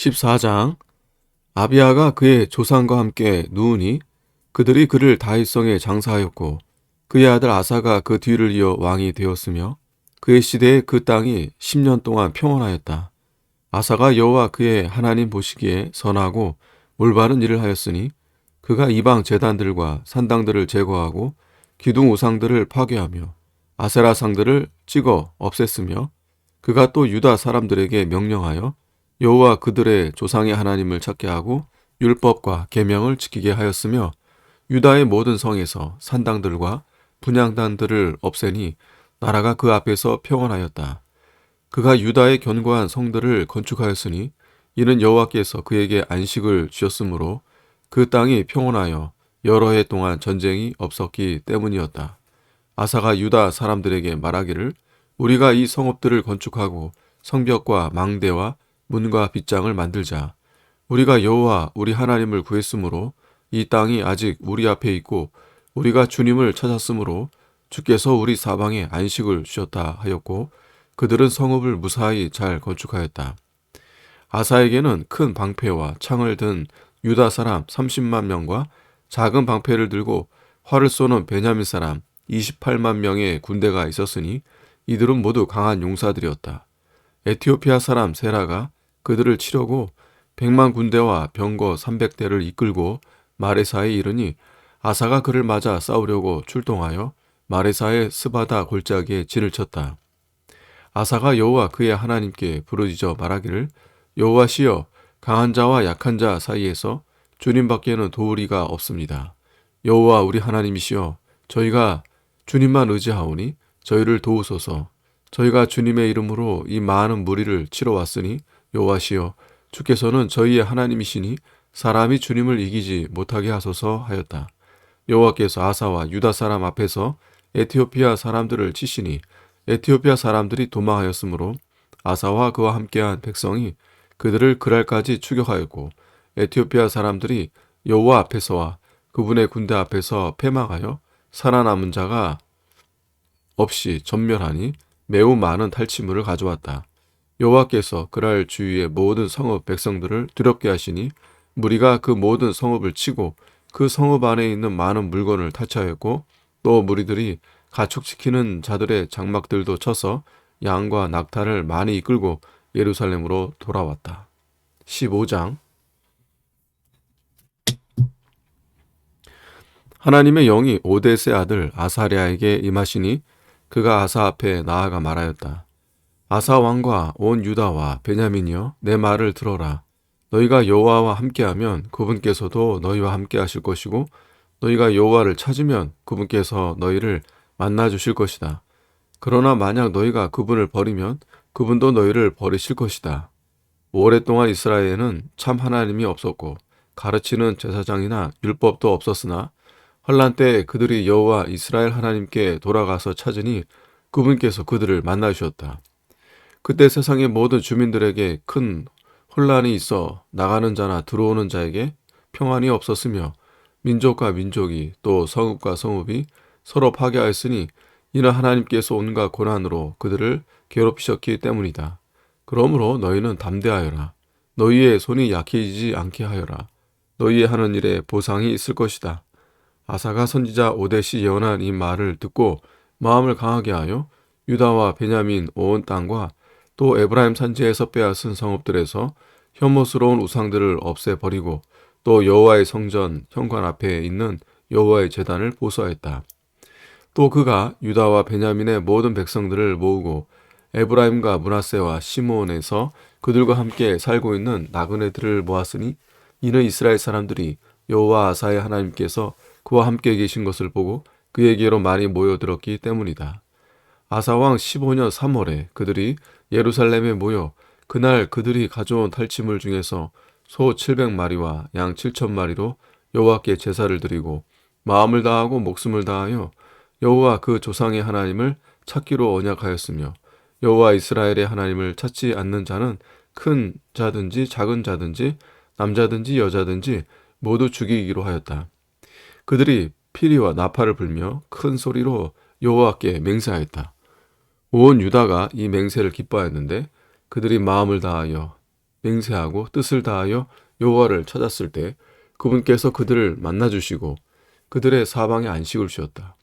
14장. 아비야가 그의 조상과 함께 누우니 그들이 그를 다윗성에 장사하였고 그의 아들 아사가 그 뒤를 이어 왕이 되었으며 그의 시대에 그 땅이 10년 동안 평온하였다. 아사가 여호와 그의 하나님 보시기에 선하고 올바른 일을 하였으니 그가 이방 제단들과 산당들을 제거하고 기둥 우상들을 파괴하며 아세라 상들을 찍어 없앴으며 그가 또 유다 사람들에게 명령하여 여호와 그들의 조상의 하나님을 찾게 하고 율법과 계명을 지키게 하였으며 유다의 모든 성에서 산당들과 분향단들을 없애니 나라가 그 앞에서 평온하였다. 그가 유다의 견고한 성들을 건축하였으니 이는 여호와께서 그에게 안식을 주셨으므로 그 땅이 평온하여 여러 해 동안 전쟁이 없었기 때문이었다. 아사가 유다 사람들에게 말하기를 우리가 이 성읍들을 건축하고 성벽과 망대와 문과 빗장을 만들자. 우리가 여호와 우리 하나님을 구했으므로 이 땅이 아직 우리 앞에 있고 우리가 주님을 찾았으므로 주께서 우리 사방에 안식을 주셨다 하였고 그들은 성읍을 무사히 잘 건축하였다. 아사에게는 큰 방패와 창을 든 유다 사람 30만 명과 작은 방패를 들고 활을 쏘는 베냐민 사람 28만 명의 군대가 있었으니 이들은 모두 강한 용사들이었다. 에티오피아 사람 세라가 그들을 치려고 100만 군대와 병거 300대를 이끌고 마레사에 이르니 아사가 그를 맞아 싸우려고 출동하여 마레사의 스바다 골짜기에 진을 쳤다. 아사가 여호와 그의 하나님께 부르짖어 말하기를 여호와시여 강한 자와 약한 자 사이에서 주님밖에는 도우리가 없습니다. 여호와 우리 하나님이시여 저희가 주님만 의지하오니 저희를 도우소서. 저희가 주님의 이름으로 이 많은 무리를 치러 왔으니 여호와시여 주께서는 저희의 하나님이시니 사람이 주님을 이기지 못하게 하소서 하였다. 여호와께서 아사와 유다 사람 앞에서 에티오피아 사람들을 치시니 에티오피아 사람들이 도망하였으므로 아사와 그와 함께한 백성이 그들을 그랄까지 추격하였고 에티오피아 사람들이 여호와 앞에서와 그분의 군대 앞에서 패망하여 살아남은 자가 없이 전멸하니 매우 많은 탈취물을 가져왔다. 여호와께서 그랄 주위의 모든 성읍 백성들을 두렵게 하시니 무리가 그 모든 성읍을 치고 그 성읍 안에 있는 많은 물건을 탈취하였고 또 무리들이 가축지키는 자들의 장막들도 쳐서 양과 낙타를 많이 이끌고 예루살렘으로 돌아왔다. 15장. 하나님의 영이 오뎃의 아들 아사랴에게 임하시니 그가 아사 앞에 나아가 말하였다. 아사 왕과 온 유다와 베냐민이여 내 말을 들어라. 너희가 여호와와 함께하면 그분께서도 너희와 함께하실 것이고 너희가 여호와를 찾으면 그분께서 너희를 만나 주실 것이다. 그러나 만약 너희가 그분을 버리면 그분도 너희를 버리실 것이다. 오랫동안 이스라엘에는 참 하나님이 없었고 가르치는 제사장이나 율법도 없었으나 환란 때 그들이 여호와 이스라엘 하나님께 돌아가서 찾으니 그분께서 그들을 만나 주셨다. 그때 세상의 모든 주민들에게 큰 혼란이 있어 나가는 자나 들어오는 자에게 평안이 없었으며 민족과 민족이 또 성읍과 성읍이 서로 파괴하였으니 이는 하나님께서 온갖 고난으로 그들을 괴롭히셨기 때문이다. 그러므로 너희는 담대하여라. 너희의 손이 약해지지 않게 하여라. 너희의 하는 일에 보상이 있을 것이다. 아사가 선지자 오뎃이 예언한 이 말을 듣고 마음을 강하게 하여 유다와 베냐민 온 땅과 또 에브라임 산지에서 빼앗은 성읍들에서 혐오스러운 우상들을 없애버리고 또 여호와의 성전 현관 앞에 있는 여호와의 제단을 보수하였다. 또 그가 유다와 베냐민의 모든 백성들을 모으고 에브라임과 므낫세와 시므온에서 그들과 함께 살고 있는 나그네들을 모았으니 이는 이스라엘 사람들이 여호와 아사의 하나님께서 그와 함께 계신 것을 보고 그에게로 많이 모여들었기 때문이다. 아사왕 15년 3월에 그들이 예루살렘에 모여 그날 그들이 가져온 탈취물 중에서 소 700마리와 양 7,000마리로 여호와께 제사를 드리고 마음을 다하고 목숨을 다하여 여호와 그 조상의 하나님을 찾기로 언약하였으며 여호와 이스라엘의 하나님을 찾지 않는 자는 큰 자든지 작은 자든지 남자든지 여자든지 모두 죽이기로 하였다. 그들이 피리와 나팔을 불며 큰 소리로 여호와께 맹세하였다. 온 유다가 이 맹세를 기뻐하였는데 그들이 마음을 다하여 맹세하고 뜻을 다하여 여호와를 찾았을 때 그분께서 그들을 만나 주시고 그들의 사방에 안식을 주셨다.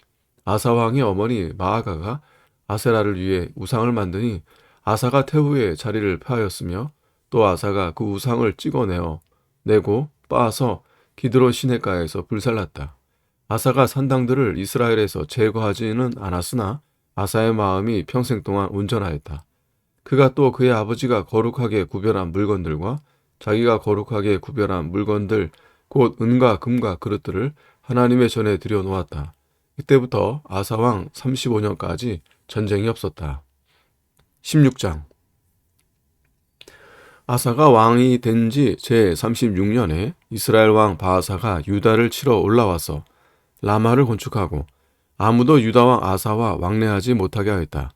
아사 왕의 어머니 마아가가 아세라를 위해 우상을 만드니 아사가 태후에 자리를 펴하였으며 또 아사가 그 우상을 내고 빻아서 기드론 시내가에서 불살랐다. 아사가 산당들을 이스라엘에서 제거하지는 않았으나 아사의 마음이 평생 동안 온전하였다. 그가 또 그의 아버지가 거룩하게 구별한 물건들과 자기가 거룩하게 구별한 물건들 곧 은과 금과 그릇들을 하나님의 전에 들여놓았다. 이때부터 아사왕 35년까지 전쟁이 없었다. 16장 아사가 왕이 된 지 제36년에 이스라엘 왕 바아사가 유다를 치러 올라와서 라마를 건축하고 아무도 유다 왕 아사와 왕래하지 못하게 하였다.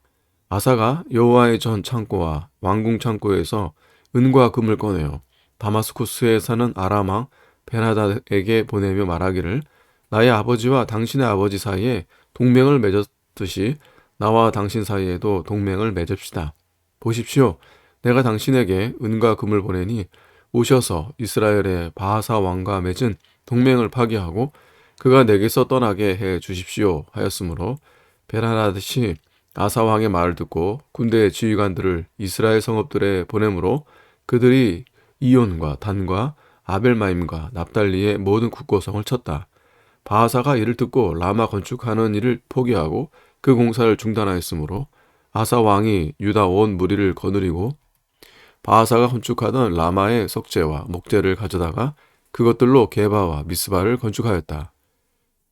아사가 여호와의 전 창고와 왕궁 창고에서 은과 금을 꺼내어 다마스쿠스에 사는 아람 왕 베나닷에게 보내며 말하기를 나의 아버지와 당신의 아버지 사이에 동맹을 맺었듯이 나와 당신 사이에도 동맹을 맺읍시다. 보십시오. 내가 당신에게 은과 금을 보내니 오셔서 이스라엘의 바하사 왕과 맺은 동맹을 파기하고 그가 내게서 떠나게 해 주십시오 하였으므로 베나닷이 아사 왕의 말을 듣고 군대의 지휘관들을 이스라엘 성읍들에 보내므로 그들이 이온과 단과 아벨마임과 납달리의 모든 국고성을 쳤다. 바하사가 이를 듣고 라마 건축하는 일을 포기하고 그 공사를 중단하였으므로 아사 왕이 유다 온 무리를 거느리고 바하사가 건축하던 라마의 석재와 목재를 가져다가 그것들로 게바와 미스바를 건축하였다.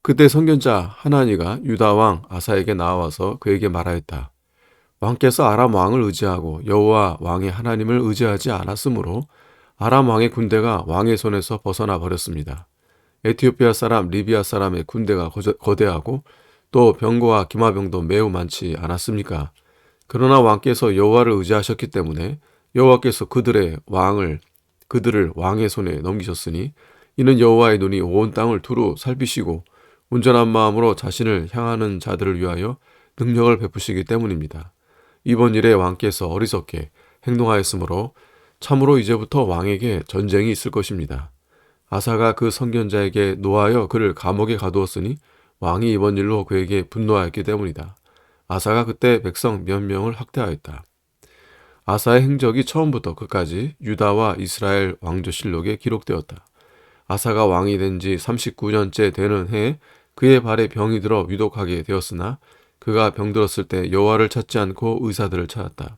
그때 선견자 하나니가 유다 왕 아사에게 나와서 그에게 말하였다. 왕께서 아람 왕을 의지하고 여호와 왕의 하나님을 의지하지 않았으므로 아람 왕의 군대가 왕의 손에서 벗어나 버렸습니다. 에티오피아 사람 리비아 사람의 군대가 거대하고 또 병거와 기마병도 매우 많지 않았습니까? 그러나 왕께서 여호와를 의지하셨기 때문에 여호와께서 그들을 왕의 손에 넘기셨으니 이는 여호와의 눈이 온 땅을 두루 살피시고 온전한 마음으로 자신을 향하는 자들을 위하여 능력을 베푸시기 때문입니다. 이번 일에 왕께서 어리석게 행동하였으므로 참으로 이제부터 왕에게 전쟁이 있을 것입니다. 아사가 그 선견자에게 노하여 그를 감옥에 가두었으니 왕이 이번 일로 그에게 분노하였기 때문이다. 아사가 그때 백성 몇 명을 학대하였다. 아사의 행적이 처음부터 끝까지 유다와 이스라엘 왕조실록에 기록되었다. 아사가 왕이 된 지 39년째 되는 해에 그의 발에 병이 들어 위독하게 되었으나 그가 병들었을 때 여호와를 찾지 않고 의사들을 찾았다.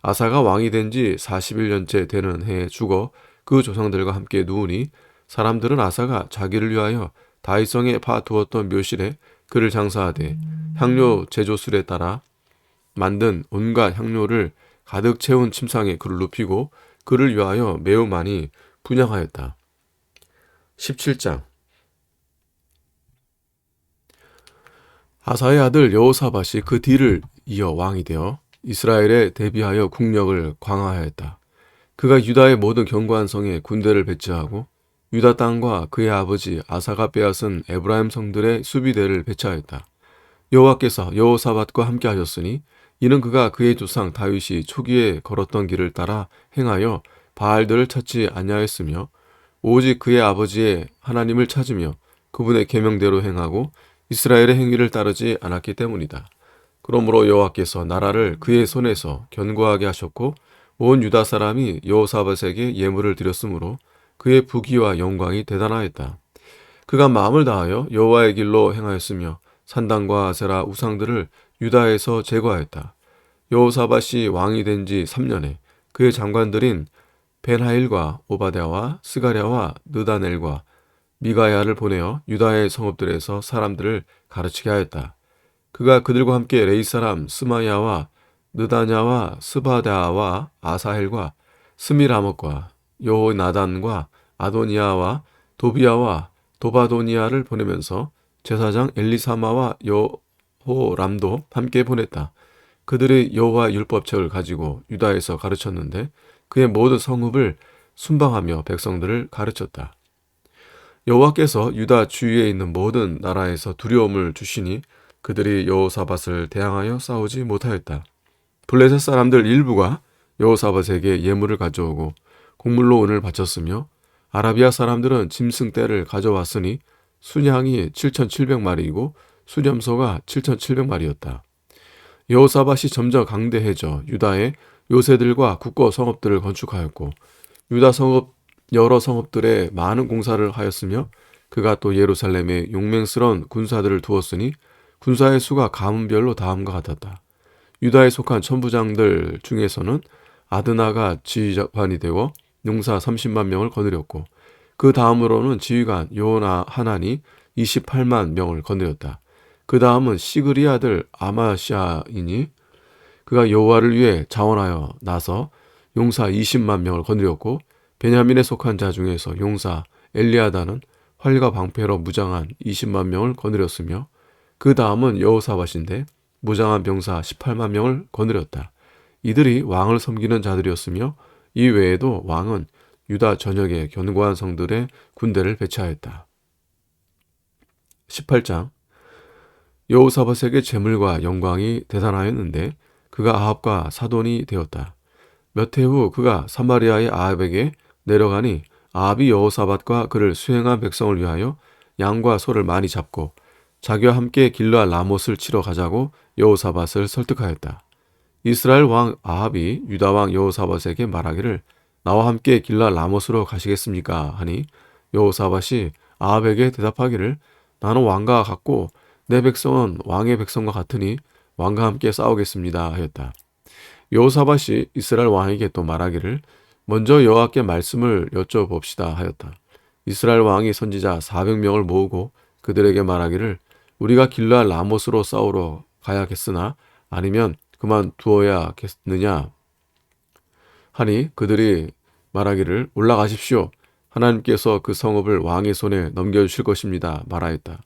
아사가 왕이 된 지 41년째 되는 해에 죽어 그 조상들과 함께 누우니 사람들은 아사가 자기를 위하여 다윗성에 파두었던 묘실에 그를 장사하되 향료 제조술에 따라 만든 온갖 향료를 가득 채운 침상에 그를 눕히고 그를 위하여 매우 많이 분향하였다. 17장 아사의 아들 여호사밧이 그 뒤를 이어 왕이 되어 이스라엘에 대비하여 국력을 강화하였다. 그가 유다의 모든 견고한 성에 군대를 배치하고 유다 땅과 그의 아버지 아사가 빼앗은 에브라임 성들의 수비대를 배치하였다. 여호와께서 여호사밧과 함께 하셨으니 이는 그가 그의 조상 다윗이 초기에 걸었던 길을 따라 행하여 바알들을 찾지 아니하였으며 오직 그의 아버지의 하나님을 찾으며 그분의 계명대로 행하고 이스라엘의 행위를 따르지 않았기 때문이다. 그러므로 여호와께서 나라를 그의 손에서 견고하게 하셨고 온 유다 사람이 여호사밧에게 예물을 드렸으므로 그의 부귀와 영광이 대단하였다. 그가 마음을 다하여 여호와의 길로 행하였으며 산당과 아세라 우상들을 유다에서 제거하였다. 여호사밧이 왕이 된 지 3년에 그의 장관들인 벤하일과 오바댜와 스가랴와 느다넬과 미가야를 보내어 유다의 성읍들에서 사람들을 가르치게 하였다. 그가 그들과 함께 레이 사람 스마야와 느다냐와 스바다와 아사헬과 스미라못과 여호나단과 아도니아와 도비야와 도바도니아를 보내면서 제사장 엘리사마와 여호람도 함께 보냈다. 그들이 여호와 율법책을 가지고 유다에서 가르쳤는데 그의 모든 성읍을 순방하며 백성들을 가르쳤다. 여호와께서 유다 주위에 있는 모든 나라에서 두려움을 주시니 그들이 여호사밧을 대항하여 싸우지 못하였다. 블레셋 사람들 일부가 여호사밧에게 예물을 가져오고 곡물로 은을 바쳤으며 아라비아 사람들은 짐승 떼를 가져왔으니 순양이 7,700마리이고 수렴소가 7,700마리였다. 여호사밧이 점점 강대해져 유다의 요새들과 국거 성읍들을 건축하였고 유다 성읍 여러 성읍들에 많은 공사를 하였으며 그가 또 예루살렘에 용맹스러운 군사들을 두었으니 군사의 수가 가문별로 다음과 같았다. 유다에 속한 천부장들 중에서는 아드나가 지휘관이 되어 용사 30만 명을 거느렸고 그 다음으로는 지휘관 요하난이 28만 명을 거느렸다. 그 다음은 시그리 아들 아마시아이니 그가 여호와를 위해 자원하여 나서 용사 20만 명을 거느렸고 베냐민에 속한 자 중에서 용사 엘리아다는 활과 방패로 무장한 20만 명을 거느렸으며 그 다음은 여호사밧인데 무장한 병사 18만 명을 거느렸다. 이들이 왕을 섬기는 자들이었으며 이 외에도 왕은 유다 전역의 견고한 성들의 군대를 배치하였다. 18장 여호사밧에게 재물과 영광이 대단하였는데 그가 아합과 사돈이 되었다. 몇 해 후 그가 사마리아의 아합에게 내려가니 아합이 여호사밧과 그를 수행한 백성을 위하여 양과 소를 많이 잡고 자기와 함께 길르앗 라못을 치러 가자고 여호사밧을 설득하였다. 이스라엘 왕 아합이 유다 왕 여호사밧에게 말하기를 나와 함께 길르앗 라못으로 가시겠습니까? 하니 여호사밧이 아합에게 대답하기를 나는 왕과 같고 내 백성은 왕의 백성과 같으니 왕과 함께 싸우겠습니다 하였다. 여호사밧이 이스라엘 왕에게 또 말하기를 먼저 여호와께 말씀을 여쭤봅시다 하였다. 이스라엘 왕이 선지자 400명을 모으고 그들에게 말하기를 우리가 길르앗 라못으로 싸우러 가야겠으나 아니면 그만두어야겠느냐 하니 그들이 말하기를 올라가십시오. 하나님께서 그 성읍을 왕의 손에 넘겨주실 것입니다 말하였다.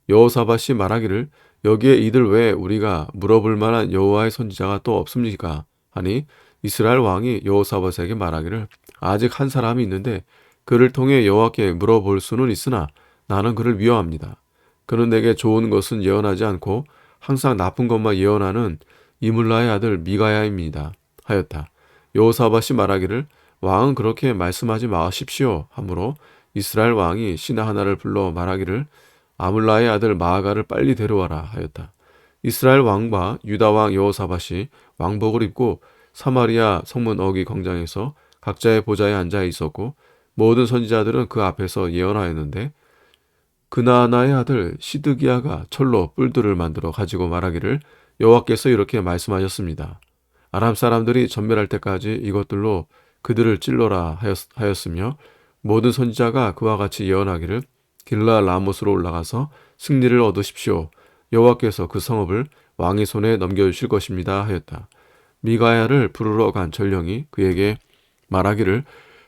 여호사밧이 말하기를 여기에 이들 외에 우리가 물어볼 만한 여호와의 선지자가 또 없습니까? 하니 이스라엘 왕이 여호사밧에게 말하기를 아직 한 사람이 있는데 그를 통해 여호와께 물어볼 수는 있으나 나는 그를 미워합니다. 그는 내게 좋은 것은 예언하지 않고 항상 나쁜 것만 예언하는 이물라의 아들 미가야입니다 하였다. 여호사밧이 말하기를 왕은 그렇게 말씀하지 마십시오 하므로 이스라엘 왕이 신하 하나를 불러 말하기를 아물라의 아들 마아가를 빨리 데려와라 하였다. 이스라엘 왕과 유다 왕 여호사밧이 왕복을 입고 사마리아 성문 어기 광장에서 각자의 보좌에 앉아 있었고 모든 선지자들은 그 앞에서 예언하였는데 그나아나의 아들 시드기야가 철로 뿔들을 만들어 가지고 말하기를 여호와께서 이렇게 말씀하셨습니다. 아람 사람들이 전멸할 때까지 이것들로 그들을 찔러라 하였으며 모든 선지자가 그와 같이 예언하기를 길르앗 라못으로 올라가서 승리를 얻으십시오. 여호와께서 그 성읍을 왕의 손에 넘겨주실 것입니다 하였다. 미가야를 부르러 간 전령이 그에게 말하기를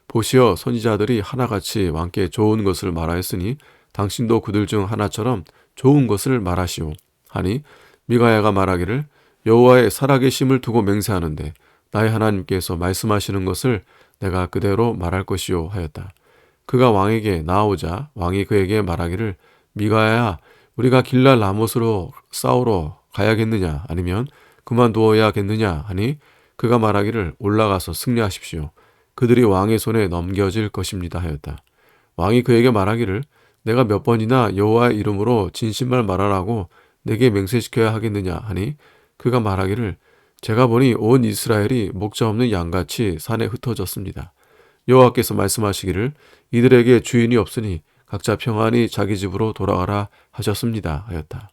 보시어 선지자들이 하나같이 왕께 좋은 것을 말하였으니 당신도 그들 중 하나처럼 좋은 것을 말하시오 하니 미가야가 말하기를 여호와의 살아계심을 두고 맹세하는데 나의 하나님께서 말씀하시는 것을 내가 그대로 말할 것이오 하였다. 그가 왕에게 나아오자 왕이 그에게 말하기를 미가야야 우리가 길르앗 라못으로 싸우러 가야겠느냐 아니면 그만두어야겠느냐 하니 그가 말하기를 올라가서 승리하십시오. 그들이 왕의 손에 넘겨질 것입니다 하였다. 왕이 그에게 말하기를 내가 몇 번이나 여호와의 이름으로 진실말 말하라고 내게 맹세시켜야 하겠느냐 하니 그가 말하기를 제가 보니 온 이스라엘이 목자 없는 양같이 산에 흩어졌습니다. 여호와께서 말씀하시기를 이들에게 주인이 없으니 각자 평안히 자기 집으로 돌아가라 하셨습니다 하였다.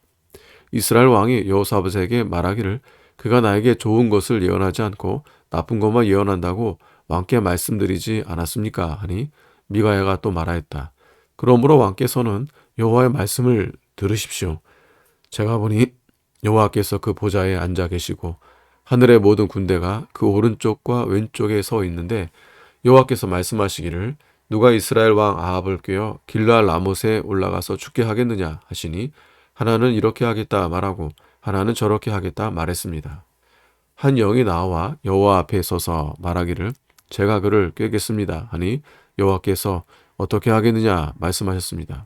이스라엘 왕이 여호사밧에게 말하기를 그가 나에게 좋은 것을 예언하지 않고 나쁜 것만 예언한다고 왕께 말씀드리지 않았습니까? 하니 미가야가 또 말하였다. 그러므로 왕께서는 여호와의 말씀을 들으십시오. 제가 보니 여호와께서 그 보좌에 앉아 계시고 하늘의 모든 군대가 그 오른쪽과 왼쪽에 서 있는데 여호와께서 말씀하시기를 누가 이스라엘 왕 아합을 꾀어 길르앗 라못에 올라가서 죽게 하겠느냐 하시니 하나는 이렇게 하겠다 말하고 하나는 저렇게 하겠다 말했습니다. 한 영이 나와 여호와 앞에 서서 말하기를 제가 그를 꾀겠습니다 하니 여호와께서 어떻게 하겠느냐 말씀하셨습니다.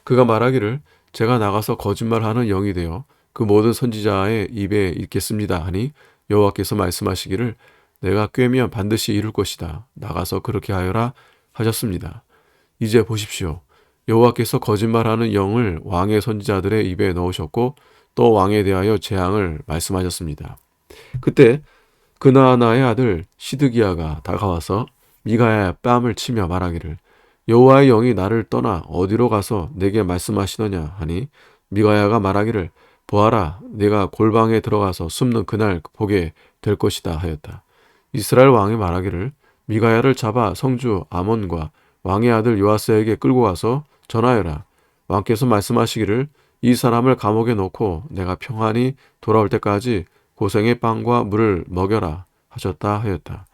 그가 말하기를 제가 나가서 거짓말하는 영이 되어 그 모든 선지자의 입에 있겠습니다 하니 여호와께서 말씀하시기를 내가 꿰면 반드시 이룰 것이다. 나가서 그렇게 하여라 하셨습니다. 이제 보십시오. 여호와께서 거짓말하는 영을 왕의 선지자들의 입에 넣으셨고 또 왕에 대하여 재앙을 말씀하셨습니다. 그때 그나아나의 아들 시드기야가 다가와서 미가야의 뺨을 치며 말하기를 여호와의 영이 나를 떠나 어디로 가서 내게 말씀하시더냐 하니 미가야가 말하기를 보아라 내가 골방에 들어가서 숨는 그날 보게 될 것이다 하였다. 이스라엘 왕이 말하기를 미가야를 잡아 성주 아몬과 왕의 아들 요아스에게 끌고 가서 전하여라. 왕께서 말씀하시기를 이 사람을 감옥에 놓고 내가 평안히 돌아올 때까지 고생의 빵과 물을 먹여라 하셨다 하였다.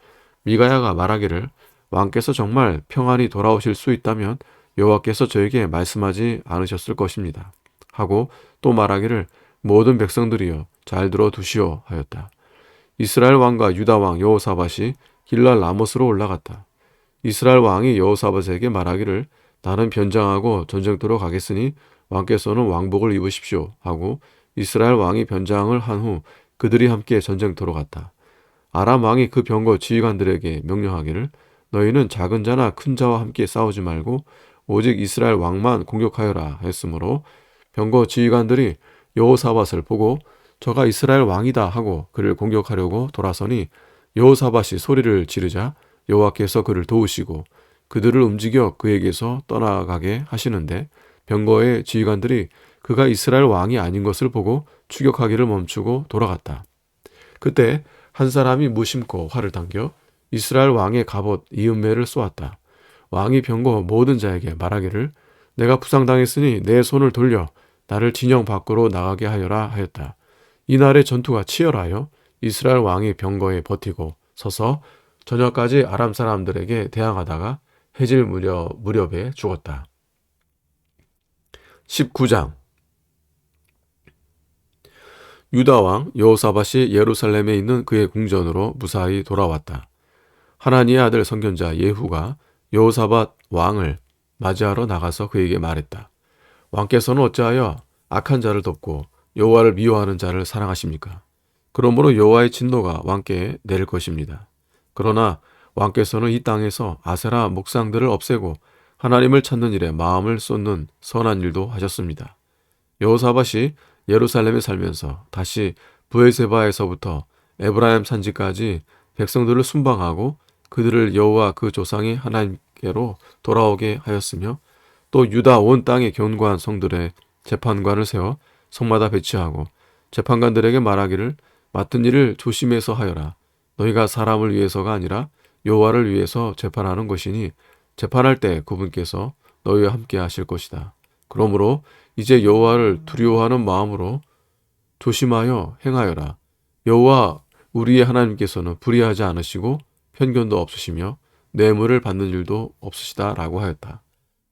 미가야가 말하기를 왕께서 정말 평안히 돌아오실 수 있다면 여호와께서 저에게 말씀하지 않으셨을 것입니다. 하고 또 말하기를 모든 백성들이여 잘 들어두시오 하였다. 이스라엘 왕과 유다 왕 여호사밧이 길랄 라못으로 올라갔다. 이스라엘 왕이 여호사밧에게 말하기를 나는 변장하고 전쟁터로 가겠으니 왕께서는 왕복을 입으십시오 하고 이스라엘 왕이 변장을 한 후 그들이 함께 전쟁터로 갔다. 아람 왕이 그 병거 지휘관들에게 명령하기를 너희는 작은 자나 큰 자와 함께 싸우지 말고 오직 이스라엘 왕만 공격하여라 했으므로 병거 지휘관들이 여호사밧을 보고 저가 이스라엘 왕이다 하고 그를 공격하려고 돌아서니 여호사밧이 소리를 지르자 여호와께서 그를 도우시고 그들을 움직여 그에게서 떠나가게 하시는데 병거의 지휘관들이 그가 이스라엘 왕이 아닌 것을 보고 추격하기를 멈추고 돌아갔다. 그때 한 사람이 무심코 활을 당겨 이스라엘 왕의 갑옷 이음매를 쏘았다. 왕이 병거 모든 자에게 말하기를 내가 부상당했으니 내 손을 돌려 나를 진영 밖으로 나가게 하여라 하였다. 이날의 전투가 치열하여 이스라엘 왕이 병거에 버티고 서서 저녁까지 아람 사람들에게 대항하다가 해질 무렵에 죽었다. 19장 유다 왕 여호사밧이 예루살렘에 있는 그의 궁전으로 무사히 돌아왔다. 하나니의 아들 선견자 예후가 여호사밧 왕을 맞이하러 나가서 그에게 말했다. 왕께서는 어찌하여 악한 자를 돕고 여호와를 미워하는 자를 사랑하십니까? 그러므로 여호와의 진노가 왕께 내릴 것입니다. 그러나 왕께서는 이 땅에서 아세라 목상들을 없애고 하나님을 찾는 일에 마음을 쏟는 선한 일도 하셨습니다. 여호사밧이 예루살렘에 살면서 다시 브엘세바에서부터 에브라임 산지까지 백성들을 순방하고 그들을 여호와 그 조상의 하나님께로 돌아오게 하였으며 또 유다 온 땅의 견고한 성들의 재판관을 세워 성마다 배치하고 재판관들에게 말하기를 맡은 일을 조심해서 하여라. 너희가 사람을 위해서가 아니라 여호와를 위해서 재판하는 것이니 재판할 때 그분께서 너희와 함께 하실 것이다. 그러므로 이제 여호와를 두려워하는 마음으로 조심하여 행하여라. 여호와 우리의 하나님께서는 불의하지 않으시고 편견도 없으시며 뇌물을 받는 일도 없으시다 라고 하였다.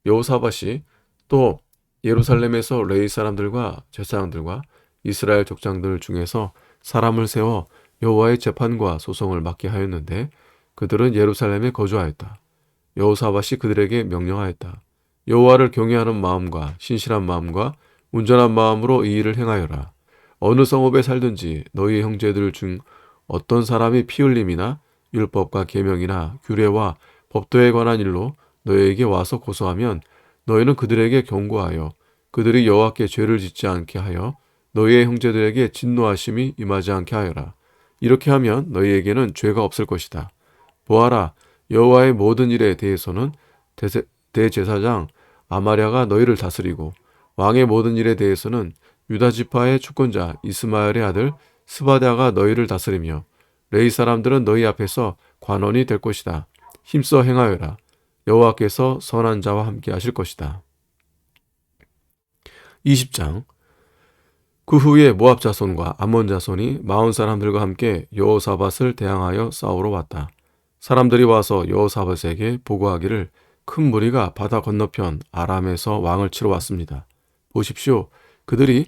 여호사밧이 또 예루살렘에서 레위 사람들과 제사장들과 이스라엘 족장들 중에서 사람을 세워 여호와의 재판과 소송을 맡게 하였는데 그들은 예루살렘에 거주하였다. 여호사밧이 그들에게 명령하였다. 여호와를 경외하는 마음과 신실한 마음과 온전한 마음으로 이 일을 행하여라. 어느 성읍에 살든지 너희 형제들 중 어떤 사람이 피 흘림이나 율법과 계명이나 규례와 법도에 관한 일로 너희에게 와서 고소하면 너희는 그들에게 경고하여 그들이 여호와께 죄를 짓지 않게 하여 너희의 형제들에게 진노하심이 임하지 않게 하여라. 이렇게 하면 너희에게는 죄가 없을 것이다. 보아라, 여호와의 모든 일에 대해서는 대제사장 아마랴가 너희를 다스리고 왕의 모든 일에 대해서는 유다 지파의 주권자 이스마엘의 아들 스바랴가 너희를 다스리며 레위 사람들은 너희 앞에서 관원이 될 것이다. 힘써 행하여라. 여호와께서 선한 자와 함께 하실 것이다. 20장 그 후에 모압 자손과 암몬 자손이 마온 사람들과 함께 여호사밧을 대항하여 싸우러 왔다. 사람들이 와서 여호사밧에게 보고하기를 큰 무리가 바다 건너편 아람에서 왕을 치러 왔습니다. 보십시오. 그들이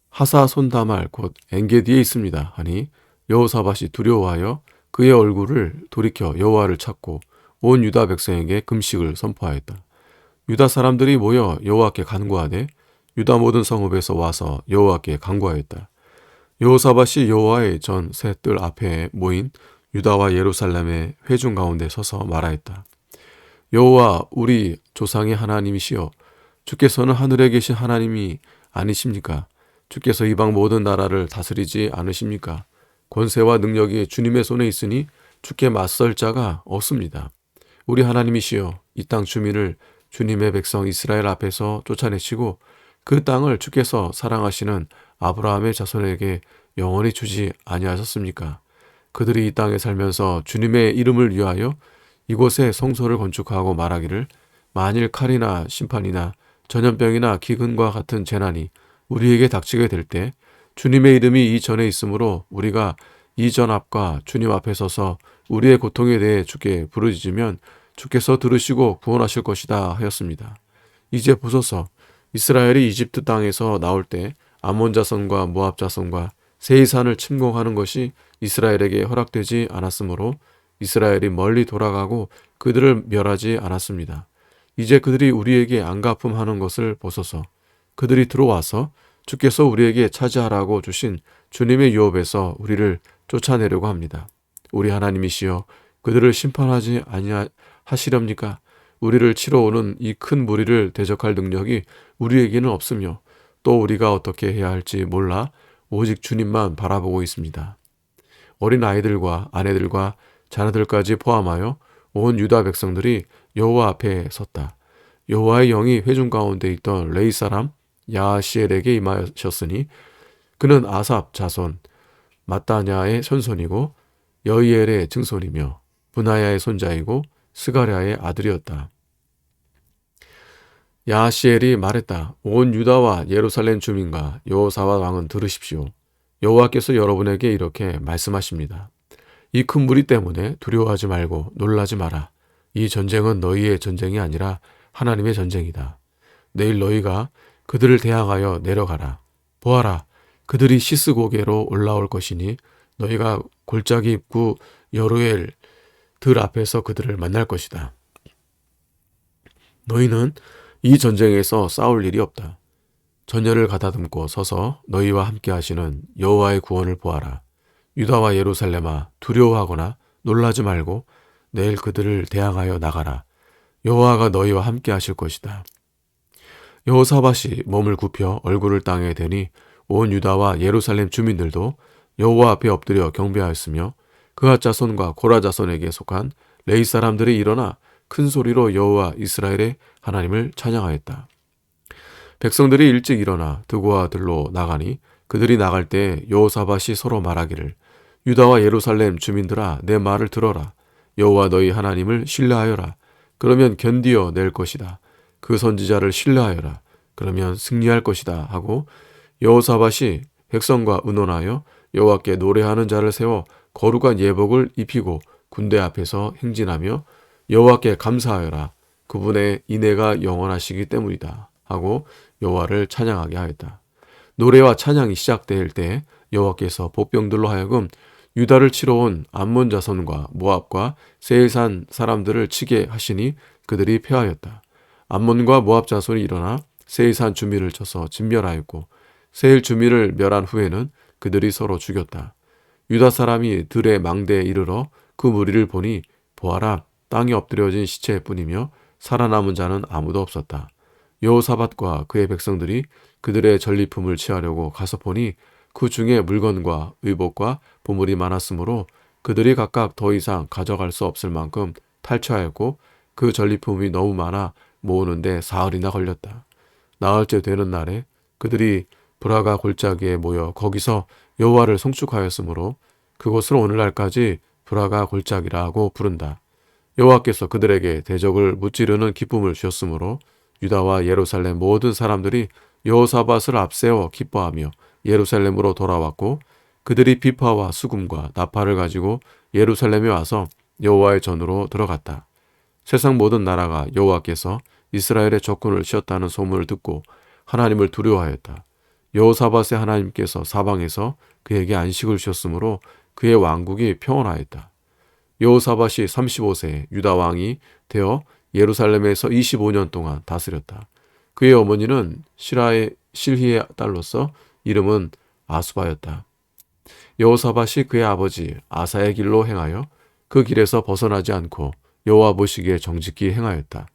하사손다말 곧 엔게디에 있습니다. 하니 여호사밧이 두려워하여 그의 얼굴을 돌이켜 여호와를 찾고 온 유다 백성에게 금식을 선포하였다. 유다 사람들이 모여 여호와께 간구하되 유다 모든 성읍에서 와서 여호와께 간구하였다. 여호사밧이 여호와의 전 새 뜰 앞에 모인 유다와 예루살렘의 회중 가운데 서서 말하였다. 여호와 우리 조상의 하나님이시여, 주께서는 하늘에 계신 하나님이 아니십니까? 주께서 이방 모든 나라를 다스리지 않으십니까? 권세와 능력이 주님의 손에 있으니 주께 맞설 자가 없습니다. 우리 하나님이시여, 이 땅 주민을 주님의 백성 이스라엘 앞에서 쫓아내시고 그 땅을 주께서 사랑하시는 아브라함의 자손에게 영원히 주지 아니하셨습니까? 그들이 이 땅에 살면서 주님의 이름을 위하여 이곳에 성소를 건축하고 말하기를, 만일 칼이나 심판이나 전염병이나 기근과 같은 재난이 우리에게 닥치게 될 때 주님의 이름이 이 전에 있으므로 우리가 이 전 앞과 주님 앞에 서서 우리의 고통에 대해 주께 부르짖으면 주께서 들으시고 구원하실 것이다 하였습니다. 이제 보소서, 이스라엘이 이집트 땅에서 나올 때 암몬 자손과 모압 자손과 세이산을 침공하는 것이 이스라엘에게 허락되지 않았으므로 이스라엘이 멀리 돌아가고 그들을 멸하지 않았습니다. 이제 그들이 우리에게 안갚음하는 것을 보소서. 그들이 들어와서 주께서 우리에게 차지하라고 주신 주님의 유업에서 우리를 쫓아내려고 합니다. 우리 하나님이시여, 그들을 심판하지 아니하시렵니까? 우리를 치러 오는 이 큰 무리를 대적할 능력이 우리에게는 없으며 또 우리가 어떻게 해야 할지 몰라 오직 주님만 바라보고 있습니다. 어린 아이들과 아내들과 자녀들까지 포함하여 온 유다 백성들이 여호와 앞에 섰다. 여호와의 영이 회중 가운데 있던 레위 사람 야하시엘에게 임하셨으니 그는 아삽 자손 마따냐의 손손이고 여이엘의 증손이며 분하야의 손자이고 스가랴의 아들이었다. 야하시엘이 말했다. 온 유다와 예루살렘 주민과 여호사밧 왕은 들으십시오. 여호와께서 여러분에게 이렇게 말씀하십니다. 이 큰 무리 때문에 두려워하지 말고 놀라지 마라. 이 전쟁은 너희의 전쟁이 아니라 하나님의 전쟁이다. 내일 너희가 그들을 대항하여 내려가라. 보아라, 그들이 시스고개로 올라올 것이니 너희가 골짜기 입구 여로엘 들 앞에서 그들을 만날 것이다. 너희는 이 전쟁에서 싸울 일이 없다. 전열을 가다듬고 서서 너희와 함께 하시는 여호와의 구원을 보아라. 유다와 예루살렘아, 두려워하거나 놀라지 말고 내일 그들을 대항하여 나가라. 여호와가 너희와 함께 하실 것이다. 여호사밧이 몸을 굽혀 얼굴을 땅에 대니 온 유다와 예루살렘 주민들도 여호와 앞에 엎드려 경배하였으며 그앗 자손과 고라 자손에게 속한 레위 사람들이 일어나 큰 소리로 여호와 이스라엘의 하나님을 찬양하였다. 백성들이 일찍 일어나 드고와 들로 나가니 그들이 나갈 때 여호사밧이 서로 말하기를, 유다와 예루살렘 주민들아, 내 말을 들어라. 여호와 너희 하나님을 신뢰하여라. 그러면 견디어 낼 것이다. 그 선지자를 신뢰하여라. 그러면 승리할 것이다 하고 여호사밧이 백성과 의논하여 여호와께 노래하는 자를 세워 거룩한 예복을 입히고 군대 앞에서 행진하며 여호와께 감사하여라. 그분의 인애가 영원하시기 때문이다 하고 여호와를 찬양하게 하였다. 노래와 찬양이 시작될 때 여호와께서 복병들로 하여금 유다를 치러 온 암몬 자손과 모압과 세일산 사람들을 치게 하시니 그들이 패하였다. 암몬과 모압 자손이 일어나 세일산 주민을 쳐서 진멸하였고 세일 주민을 멸한 후에는 그들이 서로 죽였다. 유다 사람이 들의 망대에 이르러 그 무리를 보니 보아라, 땅에 엎드려진 시체뿐이며 살아남은 자는 아무도 없었다. 여호사밧과 그의 백성들이 그들의 전리품을 취하려고 가서 보니 그 중에 물건과 의복과 보물이 많았으므로 그들이 각각 더 이상 가져갈 수 없을 만큼 탈취하였고 그 전리품이 너무 많아 모으는데 사흘이나 걸렸다. 나흘째 되는 날에 그들이 브라가 골짜기에 모여 거기서 여호와를 송축하였으므로 그곳을 오늘날까지 브라가 골짜기라 하고 부른다. 여호와께서 그들에게 대적을 무찌르는 기쁨을 주셨으므로 유다와 예루살렘 모든 사람들이 여호사밧을 앞세워 기뻐하며 예루살렘으로 돌아왔고 그들이 비파와 수금과 나팔을 가지고 예루살렘에 와서 여호와의 전으로 들어갔다. 세상 모든 나라가 여호와께서 이스라엘의 적군을 치었다는 소문을 듣고 하나님을 두려워하였다. 여호사밧의 하나님께서 사방에서 그에게 안식을 주셨으므로 그의 왕국이 평온하였다. 여호사밧이 35세 유다 왕이 되어 예루살렘에서 25년 동안 다스렸다. 그의 어머니는 실히의 딸로서 이름은 아수바였다. 여호사밧이 그의 아버지 아사의 길로 행하여 그 길에서 벗어나지 않고 여호와 보시기에 정직히 행하였다.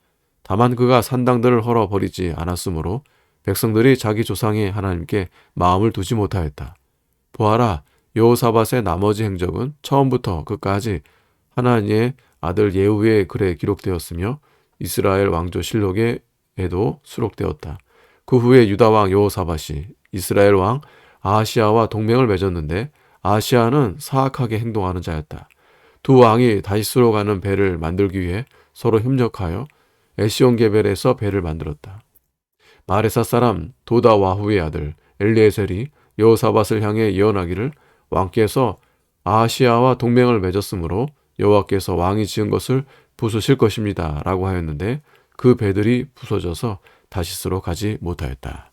다만 그가 산당들을 헐어버리지 않았으므로 백성들이 자기 조상의 하나님께 마음을 두지 못하였다. 보아라, 여호사밧의 나머지 행적은 처음부터 끝까지 하나님의 아들 예후의 글에 기록되었으며 이스라엘 왕조 실록에도 수록되었다. 그 후에 유다 왕 여호사밧이 이스라엘 왕 아하시아와 동맹을 맺었는데 아하시아는 사악하게 행동하는 자였다. 두 왕이 다시스로 가는 배를 만들기 위해 서로 협력하여 에시온게벨에서 배를 만들었다. 마레사 사람 도다와후의 아들 엘리에셀이 여호사밧을 향해 예언하기를 왕께서 아하시아와 동맹을 맺었으므로 여호와께서 왕이 지은 것을 부수실 것입니다 라고 하였는데 그 배들이 부서져서 다시스로 가지 못하였다.